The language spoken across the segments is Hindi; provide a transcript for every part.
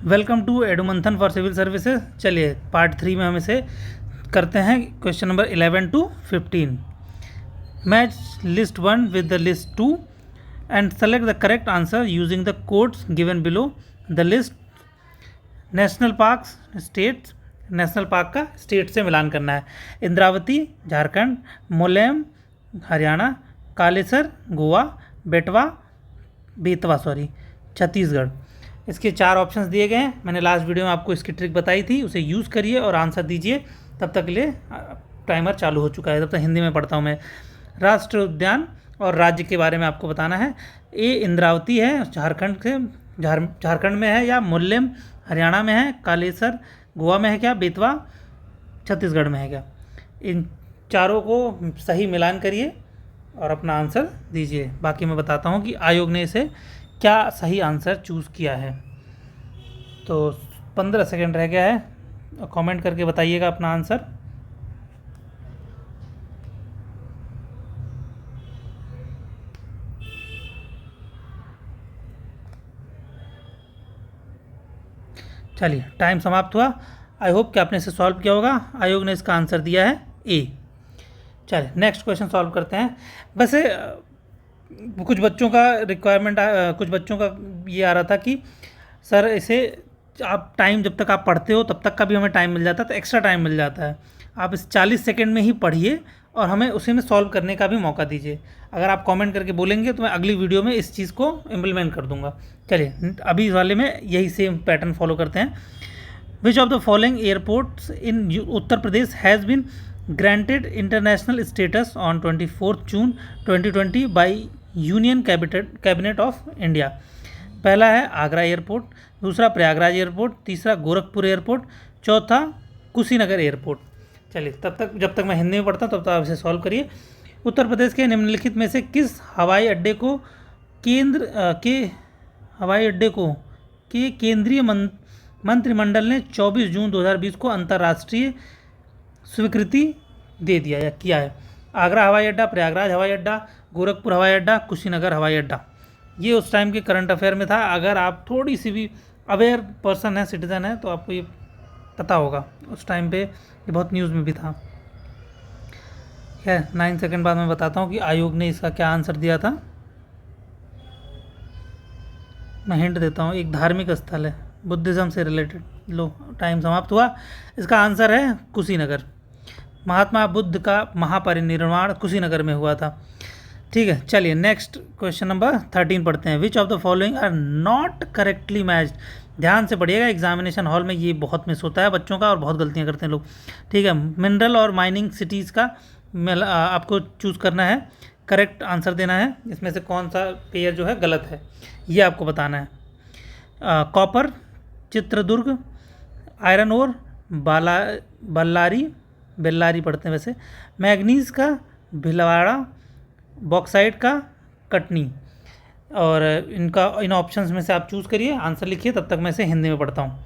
Welcome to Edumanthan for civil services. चलिए पार्ट 3 में हम इसे करते हैं। Question number 11 to 15। Match list 1 with the list 2 and select the correct answer using the codes given below the list. National parks states, national park का स्टेट से मिलान करना है। इंद्रावती झारखंड, मोलेम हरियाणा, कालेसर गोवा, बेतवा छत्तीसगढ़। इसके 4 ऑप्शंस दिए गए हैं। मैंने लास्ट वीडियो में आपको इसकी ट्रिक बताई थी, उसे यूज़ करिए और आंसर दीजिए। तब तक के लिए टाइमर चालू हो चुका है। तब तक हिंदी में पढ़ता हूँ मैं। राष्ट्रीय उद्यान और राज्य के बारे में आपको बताना है। ए इंद्रावती है, झारखंड में है, या मुल्लेम हरियाणा में है, कालेसर गोवा में है, क्या बेतवा छत्तीसगढ़ में है क्या। इन चारों को सही मिलान करिए और अपना आंसर दीजिए। बाकी मैं बताता हूँ कि आयोग ने इसे क्या सही आंसर चूज़ किया है। तो 15 सेकंड रह गया है, कमेंट करके बताइएगा अपना आंसर। चलिए टाइम समाप्त हुआ। आई होप कि आपने इसे सॉल्व किया होगा। आयोग ने इसका आंसर दिया है ए। चलिए नेक्स्ट क्वेश्चन सॉल्व करते हैं। वैसे कुछ बच्चों का रिक्वायरमेंट, कुछ बच्चों का ये आ रहा था कि सर इसे आप टाइम जब तक आप पढ़ते हो तब तक का भी हमें टाइम मिल जाता है, तो एक्स्ट्रा टाइम मिल जाता है। आप इस 40 सेकंड में ही पढ़िए और हमें उसी में सॉल्व करने का भी मौका दीजिए। अगर आप कमेंट करके बोलेंगे तो मैं अगली वीडियो में इस चीज़ को इम्प्लीमेंट कर दूंगा। चलिए अभी इस वाले में यही सेम पैटर्न फॉलो करते हैं। Which of the following airports in Uttar Pradesh has been granted international status on 24 June 2020 by union cabinet of India. पहला है आगरा एयरपोर्ट, दूसरा प्रयागराज एयरपोर्ट, तीसरा गोरखपुर एयरपोर्ट, चौथा कुशीनगर एयरपोर्ट। चलिए तब तक जब तक मैं हिंदी में पढ़ता हूँ तब तक आप इसे सॉल्व करिए। उत्तर प्रदेश के निम्नलिखित में से किस हवाई अड्डे को केंद्रीय मंत्रिमंडल ने 24 जून 2020 को अंतर्राष्ट्रीय स्वीकृति दे दिया या किया है? आगरा हवाई अड्डा, प्रयागराज हवाई अड्डा, गोरखपुर हवाई अड्डा, कुशीनगर हवाई अड्डा। ये उस टाइम के करंट अफेयर में था। अगर आप थोड़ी सी भी अवेयर पर्सन है, सिटीज़न है, तो आपको ये पता होगा। उस टाइम पे ये बहुत न्यूज़ में भी था। खैर 9 सेकंड बाद मैं बताता हूँ कि आयोग ने इसका क्या आंसर दिया था। मैं हिंट देता हूँ, एक धार्मिक स्थल है, बुद्धिज़्म से रिलेटेड। लो टाइम समाप्त हुआ। इसका आंसर है कुशीनगर। महात्मा बुद्ध का महापरिनिर्वाण कुशीनगर में हुआ था। ठीक है, चलिए नेक्स्ट क्वेश्चन नंबर 13 पढ़ते हैं। Which of the following are not correctly matched. ध्यान से पढ़िएगा, एग्जामिनेशन हॉल में ये बहुत मिस होता है बच्चों का और बहुत गलतियां करते हैं लोग। ठीक है, मिनरल और माइनिंग सिटीज़ का आपको चूज़ करना है, करेक्ट आंसर देना है। इसमें से कौन सा पेयर जो है गलत है ये आपको बताना है। Copper Chitradurga, iron ore Bellary पढ़ते हैं वैसे, मैग्नीज का भिलवाड़ा, बॉक्साइट का कटनी। और इन ऑप्शंस में से आप चूज़ करिए, आंसर लिखिए। तब तक मैं इसे हिंदी में पढ़ता हूँ।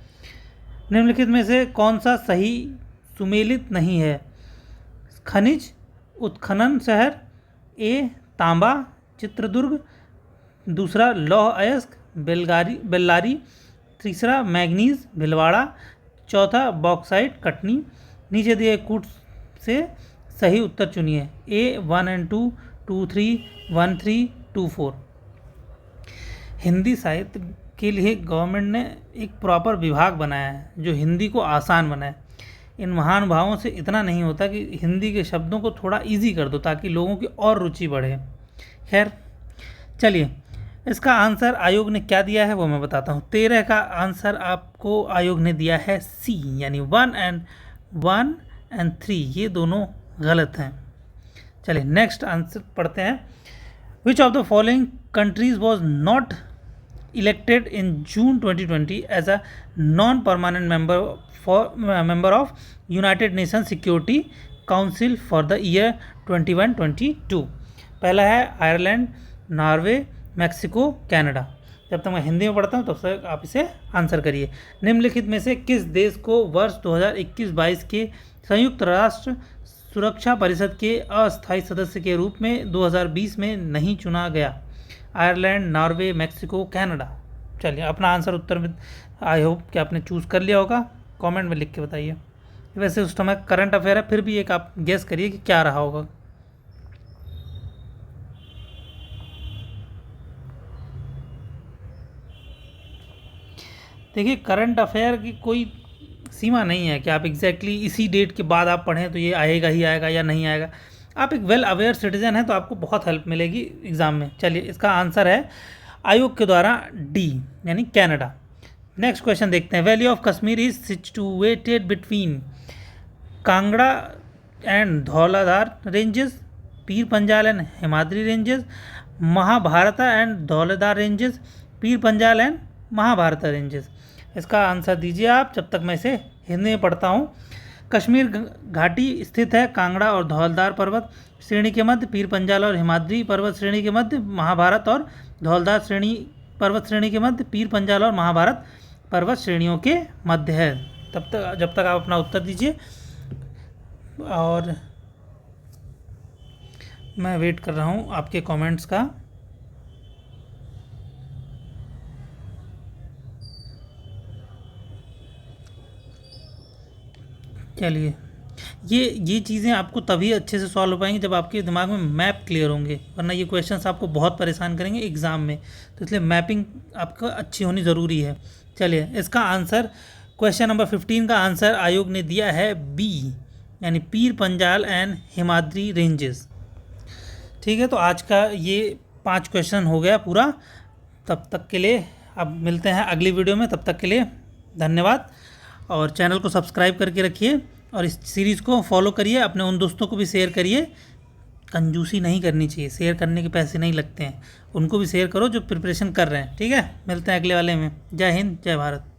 निम्नलिखित में से कौन सा सही सुमेलित नहीं है? खनिज उत्खनन शहर, ए तांबा चित्रदुर्ग, दूसरा लौह अयस्क बेल्लारी, तीसरा मैग्नीज भिलवाड़ा, चौथा बॉक्साइट कटनी। नीचे दिए कूट से सही उत्तर चुनिए। ए 1 and 2, 2 3, 1 3, 2 4। हिंदी साहित्य के लिए गवर्नमेंट ने एक प्रॉपर विभाग बनाया है जो हिंदी को आसान बनाए। इन महानुभावों से इतना नहीं होता कि हिंदी के शब्दों को थोड़ा इजी कर दो ताकि लोगों की और रुचि बढ़े। खैर चलिए, इसका आंसर आयोग ने क्या दिया है वो मैं बताता हूँ। 13 का आंसर आपको आयोग ने दिया है सी, यानी 1 and 3 ये दोनों गलत हैं। चलिए नेक्स्ट आंसर पढ़ते हैं। Which of the following countries was not elected in June 2020 as a non permanent member of United Nation Security Council for the year 21-22? पहला है आयरलैंड, नॉर्वे, मैक्सिको, कनाडा। जब तक मैं हिंदी में पढ़ता हूँ तब तक आप इसे आंसर करिए। निम्नलिखित में से किस देश को वर्ष 2021-22 के संयुक्त राष्ट्र सुरक्षा परिषद के अस्थायी सदस्य के रूप में 2020 में नहीं चुना गया? Ireland, Norway, Mexico, Canada. चलिए अपना आंसर उत्तर में आई होप कि आपने चूज़ कर लिया होगा, कमेंट में लिख के बताइए। वैसे उस समय करंट अफेयर है, फिर भी एक आप गेस करिए कि क्या रहा होगा। देखिए करंट अफेयर की कोई सीमा नहीं है कि आप एग्जैक्टली इसी डेट के बाद आप पढ़ें तो ये आएगा ही आएगा या नहीं आएगा। आप एक वेल अवेयर सिटीजन हैं तो आपको बहुत हेल्प मिलेगी एग्ज़ाम में। चलिए इसका आंसर है आयोग के द्वारा डी यानी कनाडा। नेक्स्ट क्वेश्चन देखते हैं। Valley of Kashmir is situated between Kangra and Dhauladhar ranges, Pir Panjal and Himadri ranges, Mahabharata and Dhauladhar ranges, Pir Panjal and Mahabharata ranges. इसका आंसर दीजिए आप, जब तक मैं इसे हिंदी में पढ़ता हूँ। कश्मीर घाटी स्थित है कांगड़ा और धौलधार पर्वत श्रेणी के मध्य, पीर पंजाल और हिमाद्री पर्वत श्रेणी के मध्य, महाभारत और धौलधार श्रेणी पर्वत श्रेणी के मध्य, पीर पंजाल और महाभारत पर्वत श्रेणियों के मध्य है। तब तक जब तक आप अपना उत्तर दीजिए और मैं वेट कर रहा हूँ आपके कमेंट्स का। चलिए ये चीज़ें आपको तभी अच्छे से सॉल्व हो पाएंगी जब आपके दिमाग में मैप क्लियर होंगे, वरना ये क्वेश्चंस आपको बहुत परेशान करेंगे एग्ज़ाम में। तो इसलिए मैपिंग आपका अच्छी होनी ज़रूरी है। चलिए इसका आंसर क्वेश्चन नंबर 15 का आंसर आयोग ने दिया है बी यानी पीर पंजाल एंड हिमाद्री रेंजेस। ठीक है, तो आज का ये 5 क्वेश्चन हो गया पूरा। तब तक के लिए अब मिलते हैं अगली वीडियो में, तब तक के लिए धन्यवाद। और चैनल को सब्सक्राइब करके रखिए और इस सीरीज़ को फॉलो करिए, अपने उन दोस्तों को भी शेयर करिए। कंजूसी नहीं करनी चाहिए, शेयर करने के पैसे नहीं लगते हैं, उनको भी शेयर करो जो प्रिपरेशन कर रहे हैं। ठीक है, मिलते हैं अगले वाले में। जय हिंद, जय भारत।